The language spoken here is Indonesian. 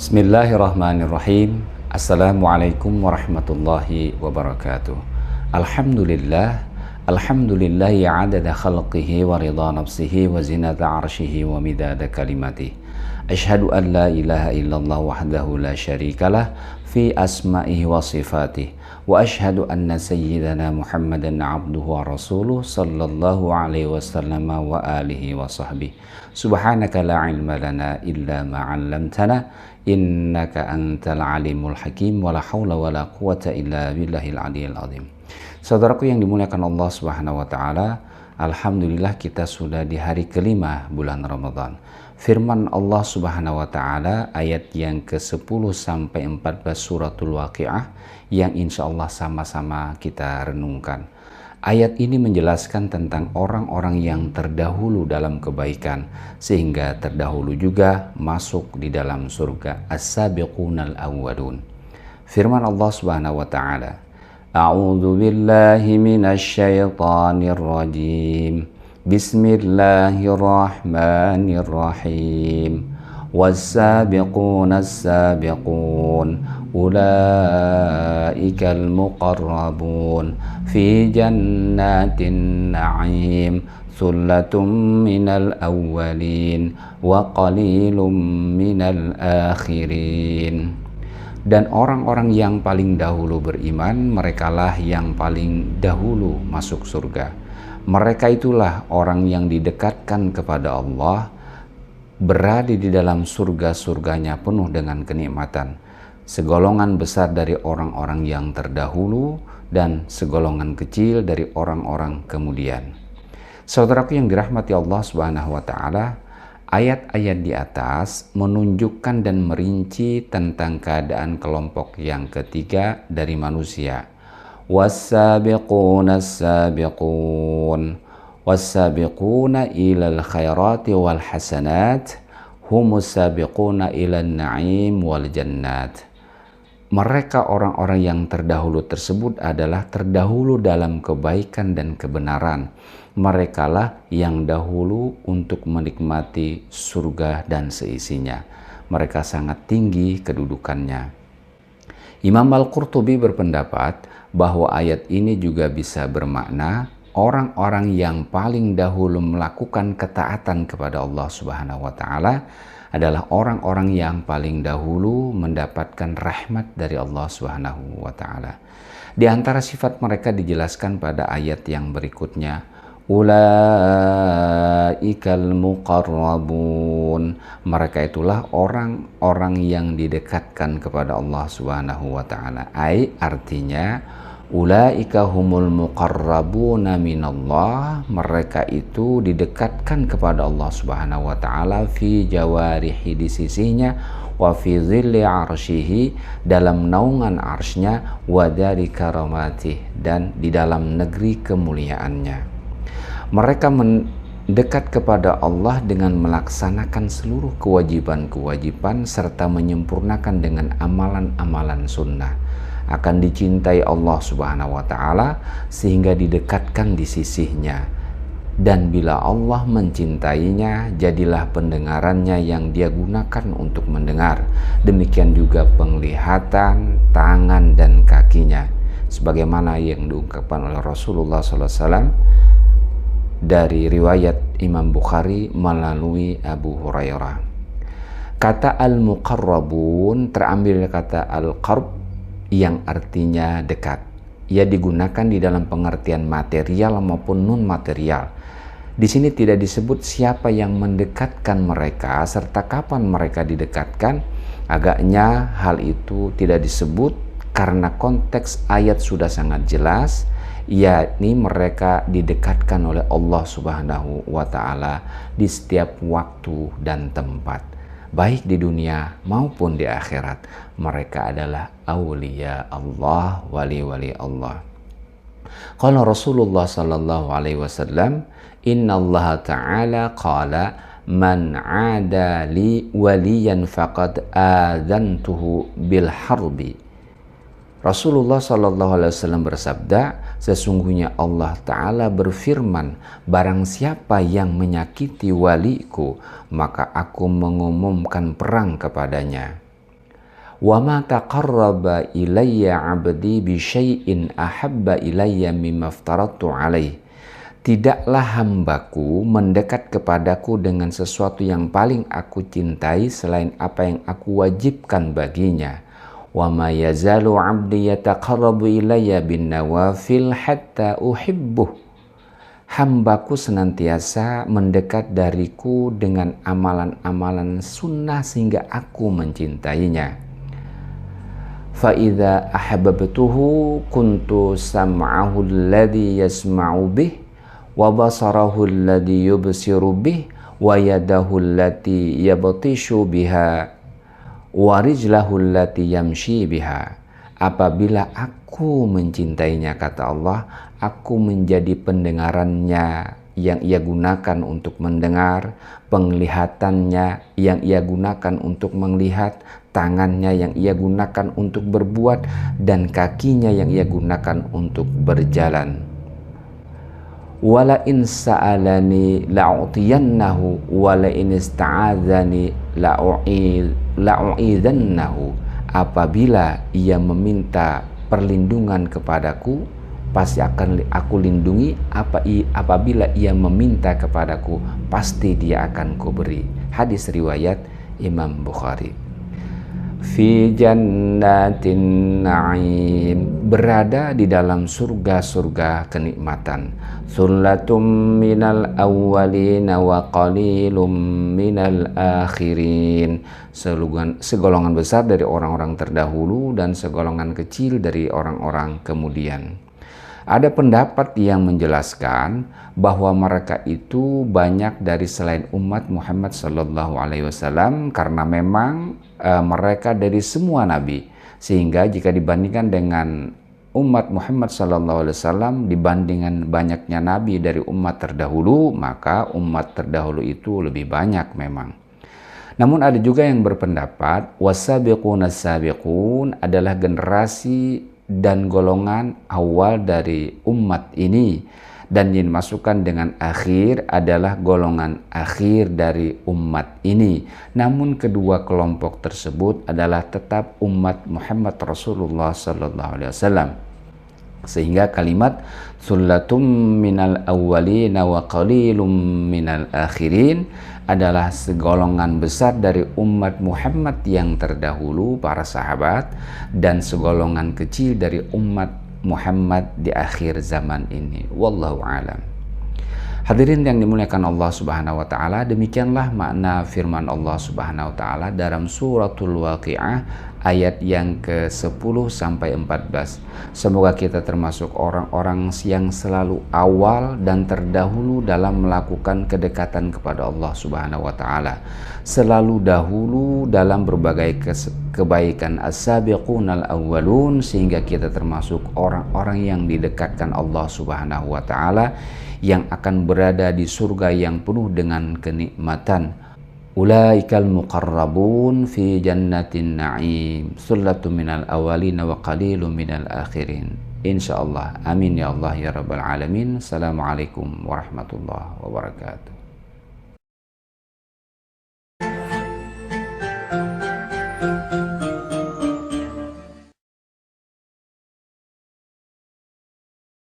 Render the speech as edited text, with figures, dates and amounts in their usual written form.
Bismillahirrahmanirrahim. Assalamualaikum warahmatullahi wabarakatuh. Alhamdulillah, alhamdulillahi adada khalqihi wa ridha nafsihi wa zinata arshihi wa midada kalimatihi. Ashhadu an la ilaha illallah wahdahu la syarikalah fi asma'ihi wa sifatih. Wa ashhadu anna sayyidana Muhammadan abduhu wa rasuluh sallallahu alaihi wasallam wa alihi wa sahbihi. Subhanaka la ilma lana illa ma 'allamtana innaka antal alimul hakim wala haula wala quwata illa billahil aliyil azim. Saudaraku yang dimuliakan Allah Subhanahu wa taala, alhamdulillah kita sudah di hari kelima bulan Ramadan. Firman Allah Subhanahu wa taala ayat yang ke-10 sampai 14 suratul Waqiah yang insyaallah sama-sama kita renungkan. Ayat ini menjelaskan tentang orang-orang yang terdahulu dalam kebaikan sehingga terdahulu juga masuk di dalam surga. As-sabiqunal awwalun. Firman Allah Subhanahu wa taala, A'udzu billahi minasy syaithanir rajim. Bismillahirrahmanirrahim. Was-sabiqunas sabiqun ulaikal muqarrabun fi jannatin na'im sullatum minal awwalin wa qalilum minal akhirin. Dan orang-orang yang paling dahulu beriman, merekalah yang paling dahulu masuk surga. Mereka itulah orang yang didekatkan kepada Allah, berada di dalam surga-surganya penuh dengan kenikmatan. Segolongan besar dari orang-orang yang terdahulu dan segolongan kecil dari orang-orang kemudian. Saudaraku yang dirahmati Allah Subhanahu wa taala, ayat-ayat di atas menunjukkan dan merinci tentang keadaan kelompok yang ketiga dari manusia. Was-sabiqunas sabiqun was-sabiquna ilal khairati wal hasanat humus sabiquna ilan na'im wal jannat. Mereka orang-orang yang terdahulu tersebut adalah terdahulu dalam kebaikan dan kebenaran. Merekalah yang dahulu untuk menikmati surga dan seisinya. Mereka sangat tinggi kedudukannya. Imam Al-Qurtubi berpendapat bahwa ayat ini juga bisa bermakna orang-orang yang paling dahulu melakukan ketaatan kepada Allah Subhanahu wa taala adalah orang-orang yang paling dahulu mendapatkan rahmat dari Allah Subhanahu wa taala. Di antara sifat mereka dijelaskan pada ayat yang berikutnya, ulaikal muqarrabun. Mereka itulah orang-orang yang didekatkan kepada Allah Subhanahu wa taala. Artinya ulaika humul muqarrabuna minallah. Mereka itu didekatkan kepada Allah Subhanahu wa taala fi jawarihi, di sisinya, wa fi zilli arsyihi, dalam naungan arsy-Nya, wa dari karamatih, dan di dalam negeri kemuliaannya. Mereka mendekat kepada Allah dengan melaksanakan seluruh kewajiban-kewajiban serta menyempurnakan dengan amalan-amalan sunnah. Akan dicintai Allah Subhanahu wa taala sehingga didekatkan di sisinya. Dan bila Allah mencintainya, jadilah pendengarannya yang dia gunakan untuk mendengar. Demikian juga penglihatan, tangan dan kakinya. Sebagaimana yang diungkapkan oleh Rasulullah SAW dari riwayat Imam Bukhari melalui Abu Hurairah. Kata al-muqarrabun terambil kata al-qarb yang artinya dekat. Ia digunakan di dalam pengertian material maupun non material. Di sini tidak disebut siapa yang mendekatkan mereka serta kapan mereka didekatkan. Agaknya hal itu tidak disebut karena konteks ayat sudah sangat jelas, yakni mereka didekatkan oleh Allah Subhanahu wa taala di setiap waktu dan tempat, baik di dunia maupun di akhirat. Mereka adalah aulia Allah, wali-wali Allah. Qala Rasulullah sallallahu alaihi wasallam, innallaha ta'ala qala man 'ada li waliyan faqad adzantuhu bil harbi. Rasulullah SAW bersabda, sesungguhnya Allah Ta'ala berfirman, barang siapa yang menyakiti waliku, maka aku mengumumkan perang kepadanya. wa ma taqarraba ilayya 'abdi bi syai'in ahabba ilayya mimma aftaradtu alaih. Tidaklah hambaku mendekat kepadaku dengan sesuatu yang paling aku cintai selain apa yang aku wajibkan baginya. Wa ma yazalu 'abdi yataqarrabu ilayya bin nawafil hatta uhibbuh. Hambaku senantiasa mendekat dariku dengan amalan-amalan sunnah sehingga aku mencintainya. Fa idza ahabbtuhu kuntu sam'ahu alladhi yasma'u bih wa basarahu alladhi yubsiru bih wa yadahu allati yabtishu biha wa rijlahu allati yamshi biha. Apabila aku mencintainya, kata Allah, aku menjadi pendengarannya yang ia gunakan untuk mendengar, penglihatannya yang ia gunakan untuk melihat, tangannya yang ia gunakan untuk berbuat, dan kakinya yang ia gunakan untuk berjalan. Wala in sa'alani la'utiyannahu wala in ista'adzani la'u'idzannahu. Apabila ia meminta perlindungan kepadaku, pasti akan aku lindungi. Apabila ia meminta kepadaku, pasti dia akan kuberi. Hadis riwayat Imam Bukhari. Fi jannatin na'im, berada di dalam surga-surga kenikmatan. Sullatum minal awwalin wa qalilum minal akhirin. Segolongan besar dari orang-orang terdahulu dan segolongan kecil dari orang-orang kemudian. Ada pendapat yang menjelaskan bahwa mereka itu banyak dari selain umat Muhammad sallallahu alaihi wasallam karena memang mereka dari semua nabi, sehingga jika dibandingkan dengan umat Muhammad sallallahu alaihi wasallam dibandingkan banyaknya nabi dari umat terdahulu, maka umat terdahulu itu lebih banyak memang. Namun ada juga yang berpendapat wasabiquna sabiqun adalah generasi dan golongan awal dari umat ini, dan yang dimasukkan dengan akhir adalah golongan akhir dari umat ini. Namun kedua kelompok tersebut adalah tetap umat Muhammad Rasulullah sallallahu alaihi wasallam. Sehingga kalimat sullatum minal awwalin wa qalilum minal akhirin adalah segolongan besar dari umat Muhammad yang terdahulu, para sahabat, dan segolongan kecil dari umat Muhammad di akhir zaman ini. Wallahu alam. Hadirin yang dimuliakan Allah Subhanahu wa taala, demikianlah makna firman Allah Subhanahu wa taala dalam suratul Waqiah ayat yang ke-10 sampai 14. Semoga kita termasuk orang-orang yang selalu awal dan terdahulu dalam melakukan kedekatan kepada Allah Subhanahu wa taala. Selalu dahulu dalam berbagai kebaikan, as-sabiqunal awwalun, sehingga kita termasuk orang-orang yang didekatkan Allah Subhanahu wa taala, yang akan berada di surga yang penuh dengan kenikmatan. Ulaikal muqarrabun fi jannatin na'im, sullatun minal awalin wa qalilun minal akhirin. Insyaallah. Amin ya Allah ya rabbal alamin. Assalamualaikum warahmatullahi wabarakatuh.